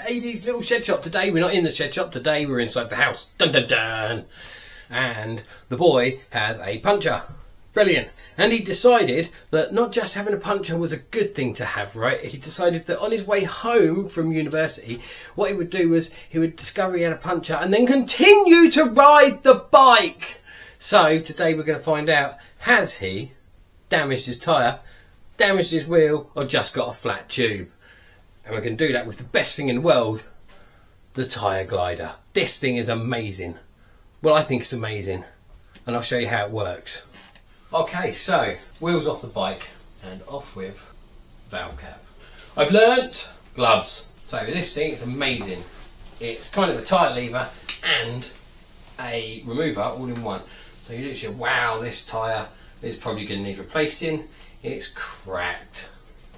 Aidy's little shed shop. Today we're not in the shed shop, today we're inside the house. Dun dun dun! And the boy has a puncture. Brilliant. And he decided that not just having a puncture was a good thing to have, right? He decided that on his way home from university, what he would do was he would discover he had a puncture and then continue to ride the bike. So today we're going to find out, has he damaged his tyre, damaged his wheel, or just got a flat tube? And we're going to do that with the best thing in the world, the Tyre Glider. This thing is amazing. Well, I think it's amazing. And I'll show you how it works. Okay, so wheels off the bike and off with valve cap. I've learnt gloves. So this thing is amazing. It's kind of a tyre lever and a remover all in one. So you literally, wow, this tyre is probably going to need replacing. It's cracked.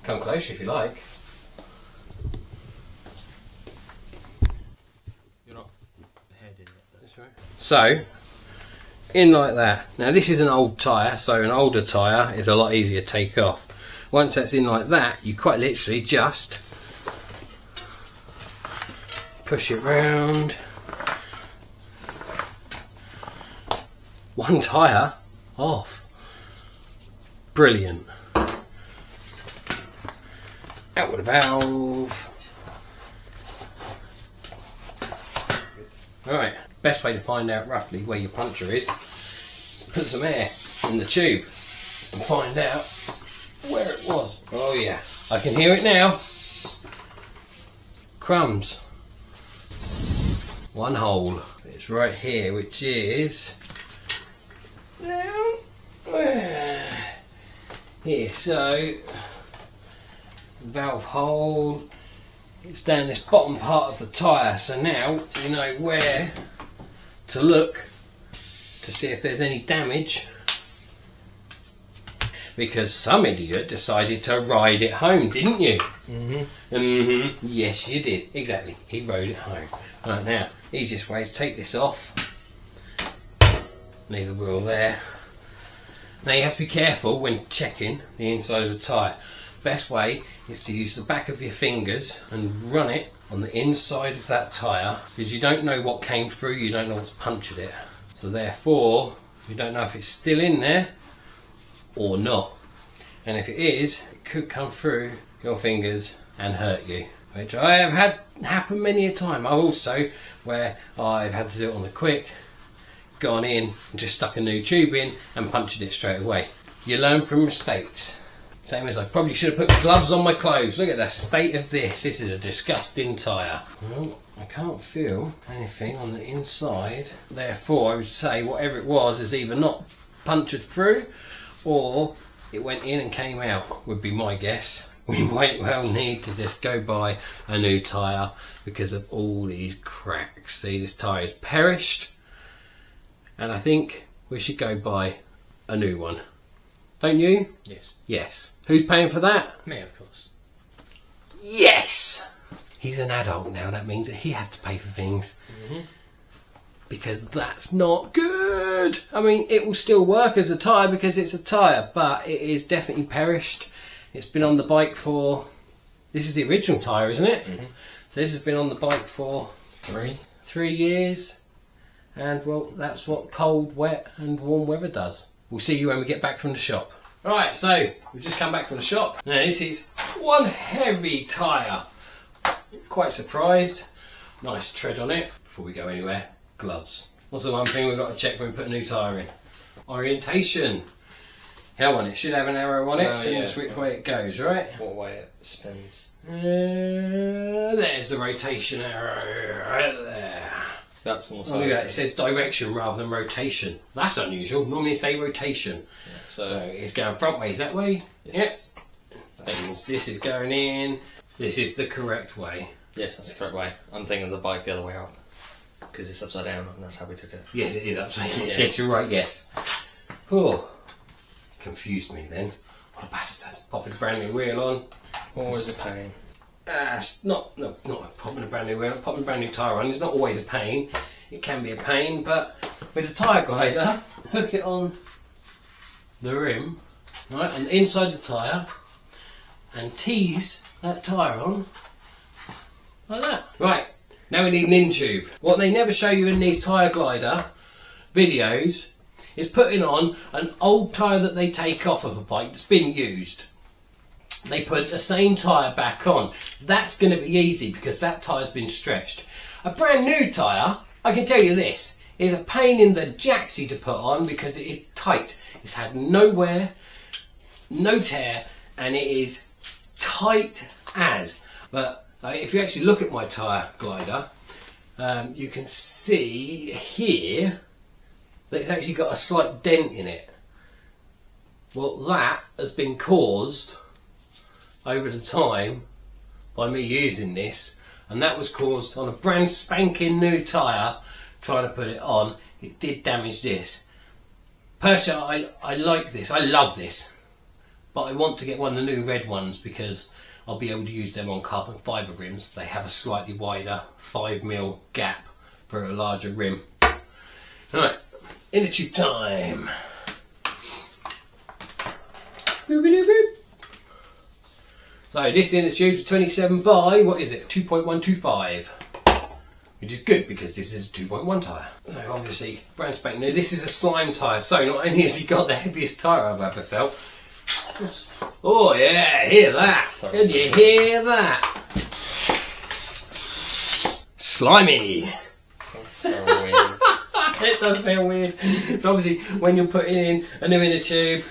Come closer if you like. You're not heading it. That's right. So, in like that. Now this is an old tyre, so an older tyre is a lot easier to take off. Once that's in like that, you quite literally just push it round. One tyre off. Brilliant. Out with a valve. Alright, best way to find out roughly where your puncture is, put some air in the tube and find out where it was. Oh yeah, I can hear it now. Crumbs. One hole. It's right here, which is down here. So valve hole, it's down this bottom part of the tyre, so now you know where to look to see if there's any damage, because some idiot decided to ride it home, didn't you? Yes you did, exactly, he rode it home. Right, now easiest way is take this off, leave the wheel there. Now you have to be careful when checking the inside of the tyre. Best way is to use the back of your fingers and run it on the inside of that tyre, because you don't know what came through, you don't know what's punctured it. So therefore, you don't know if it's still in there or not. And if it is, it could come through your fingers and hurt you, which I have had happen many a time. Also, where I've had to do it on the quick, gone in and just stuck a new tube in and punctured it straight away. You learn from mistakes. Same as I probably should have put gloves on my clothes. Look at the state of this. This is a disgusting tyre. Well, I can't feel anything on the inside. Therefore, I would say whatever it was is either not punctured through or it went in and came out, would be my guess. We might well need to just go buy a new tyre because of all these cracks. See, this tyre is perished. And I think we should go buy a new one. Don't you? Yes. Yes. Who's paying for that? Me, of course. Yes! He's an adult now, that means that he has to pay for things. Because that's not good. I mean, it will still work as a tyre because it's a tyre, but it is definitely perished. It's been on the bike for... This is the original tyre, isn't it? So this has been on the bike for... 3 years. And, well, that's what cold, wet and warm weather does. We'll see you when we get back from the shop. Right, so we've just come back from the shop. Now this is one heavy tyre. Quite surprised. Nice tread on it. Before we go anywhere, gloves. What's the one thing we've got to check when we put a new tyre in? Orientation. How on it? Should have an arrow on it, telling us which way it goes, right? What way it spins. There's the rotation arrow, right there. That's on the Oh, side. look at that. It says direction rather than rotation. That's unusual. Normally it say rotation. Yeah, so it's going front ways that way. Yes. Yep. That means this is going in. This is the correct way. yes, that's the correct way. I'm thinking of the bike the other way up because it's upside down, and that's how we took it. Yes, it is upside down. Yeah. Yes, you're right. Yes. Oh, confused me then. What a bastard. Popping a brand new wheel on. Always a pain. It's not popping a brand new wheel, popping a brand new tyre on. It's not always a pain. It can be a pain, but with a Tyre Glider, hook it on the rim, right, on the inside of the tyre, and tease that tyre on like that. Right, now we need an in tube. What they never show you in these Tyre Glider videos is putting on an old tyre that they take off of a bike that's been used. They put the same tyre back on. That's going to be easy because that tyre's been stretched. A brand new tyre, I can tell you this, is a pain in the jacksy to put on because it is tight. It's had no wear, no tear, and it is tight as. But if you actually look at my Tyre Glider, you can see here that it's actually got a slight dent in it. Well, that has been caused over the time by me using this, and that was caused on a brand spanking new tyre. Trying to put it on, it did damage this. Personally, I like this, I love this, but I want to get one of the new red ones because I'll be able to use them on carbon fibre rims. They have a slightly wider 5mm gap for a larger rim. Alright, inner tube time. So this inner tube's 27 by, what is it, 2.125. Which is good because this is a 2.1 tyre. So obviously, brand spanking new. This is a slime tyre, so not only has he got the heaviest tyre I've ever felt. Oh yeah, hear that? So Did you hear that? Slimy. So weird. It does sound weird. So obviously, when you're putting in a new inner tube,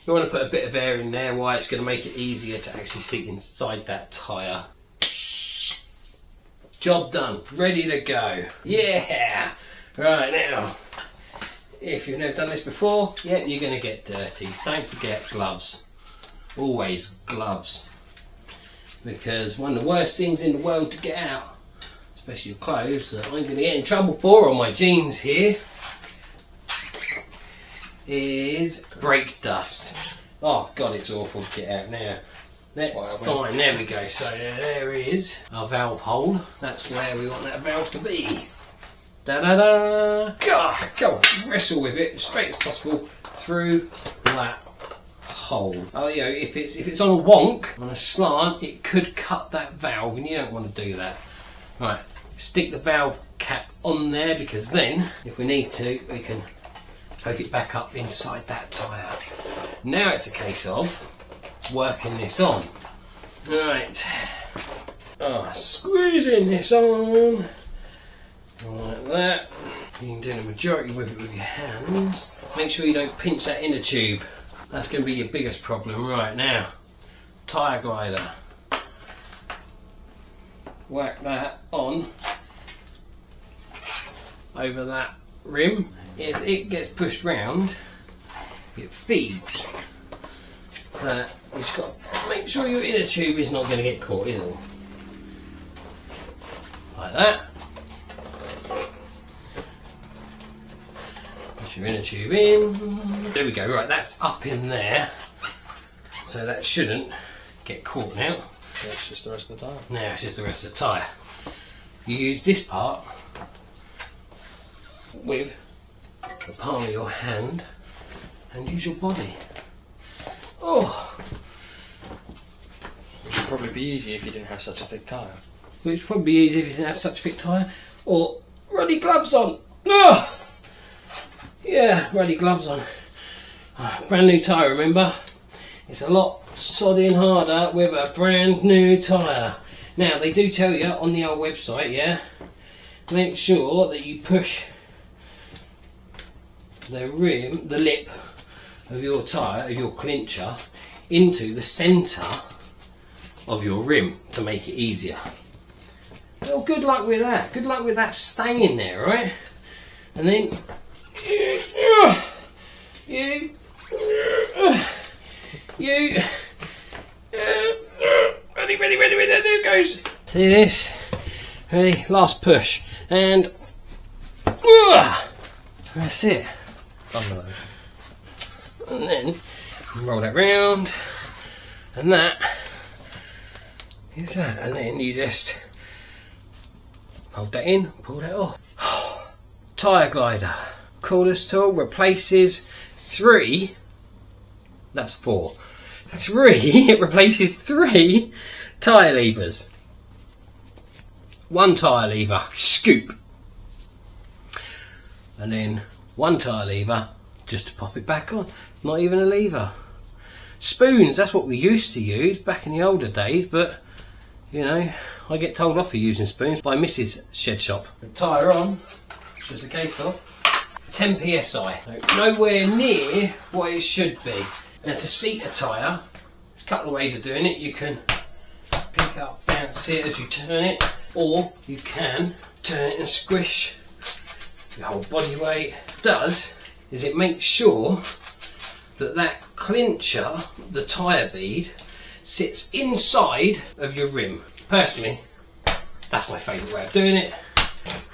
you want to put a bit of air in there. Why? It's going to make it easier to actually see inside that tyre. Job done, ready to go. Yeah! Right now, if you've never done this before, yeah, you're going to get dirty. Don't forget gloves. Always gloves. Because one of the worst things in the world to get out, especially your clothes, that I'm going to get in trouble for on my jeans here, is brake dust. Oh God, it's awful to get out now. That's fine, there we go. So there is our valve hole. That's where we want that valve to be. Da-da-da! Go on, wrestle with it as straight as possible through that hole. Oh, you know, if it's on a wonk, on a slant, it could cut that valve, and you don't want to do that. Right, stick the valve cap on there because then, if we need to, we can poke it back up inside that tyre. Now it's a case of working this on. Right. Oh, squeezing this on. Like that. You can do the majority with it with your hands. Make sure you don't pinch that inner tube. That's going to be your biggest problem. Right now, Tyre Glider. Whack that on over that rim. As it gets pushed round, it feeds. You've just got to make sure your inner tube is not going to get caught, is it? Like that. Push your inner tube in. There we go, right, that's up in there. So that shouldn't get caught now. That's just the rest of the tyre. Now it's just the rest of the tyre. You use this part with the palm of your hand and use your body. Oh! Which would probably be easy if you didn't have such a thick tyre. Which would probably be easy if you didn't have such a thick tyre. Or ruddy gloves on. Oh! Yeah, ruddy gloves on. Brand new tyre, remember? It's a lot sodding harder with a brand new tyre. Now, they do tell you on the old website, yeah, make sure that you push the rim, the lip of your tyre, of your clincher, into the centre of your rim to make it easier. Well, good luck with that. Good luck with that staying there, right? And then ready, there it goes. See this? Ready? Last push. And that's it. And then roll that round, and that is that. And then you just hold that in, pull that off. Tyre Glider, coolest tool, replaces 3. That's 4. 3. It replaces 3 tyre levers. one tyre lever, scoop, and then one tyre lever just to pop it back on. Not even a lever. Spoons, that's what we used to use back in the older days, but you know, I get told off for using spoons by Mrs. Shedshop. The tyre on, which is a case of 10 psi, nowhere near what it should be. And to seat a tyre, there's a couple of ways of doing it. You can pick up, bounce it as you turn it, or you can turn it and squish your whole body weight. What it does is it makes sure that that clincher, the tyre bead, sits inside of your rim. Personally, that's my favourite way of doing it.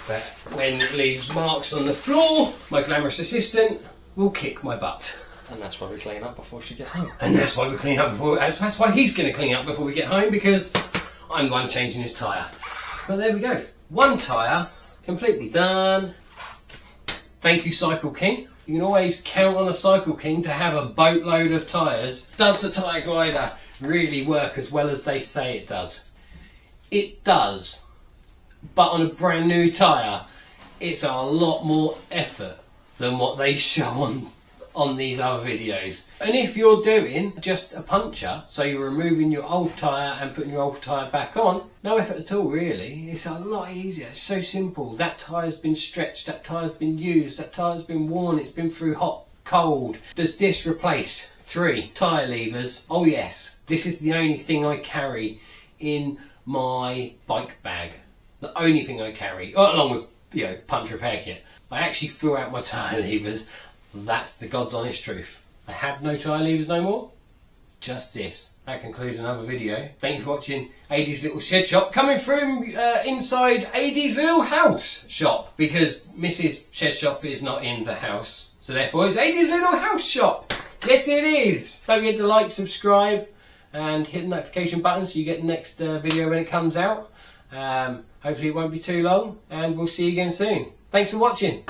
But when it leaves marks on the floor, my glamorous assistant will kick my butt. And that's why we clean up before she gets home. And that's why we clean up before. That's why he's going to clean up before we get home, because I'm the one changing his tyre. But there we go. One tyre completely done. Thank you, Cycle King. You can always count on a Cycle King to have a boatload of tyres. Does the Tyre Glider really work as well as they say it does? It does. But on a brand new tyre, it's a lot more effort than what they show on these other videos. And if you're doing just a puncture, so you're removing your old tyre and putting your old tyre back on, no effort at all really. It's a lot easier, it's so simple. That tyre's been stretched, that tyre's been used, that tyre's been worn, it's been through hot, cold. Does this replace 3 tyre levers? Oh yes, this is the only thing I carry in my bike bag. The only thing I carry, along with, you know, punch repair kit. I actually threw out my tyre levers. That's the God's honest truth. I have no tyre levers no more. Just this. That concludes another video. Thank you for watching AD's Little Shed Shop. Coming from inside AD's little house shop, because Mrs. Shed Shop is not in the house. So therefore it's AD's little house shop. Yes it is. Don't forget to like, subscribe and hit the notification button so you get the next video when it comes out. Hopefully it won't be too long, and we'll see you again soon. Thanks for watching.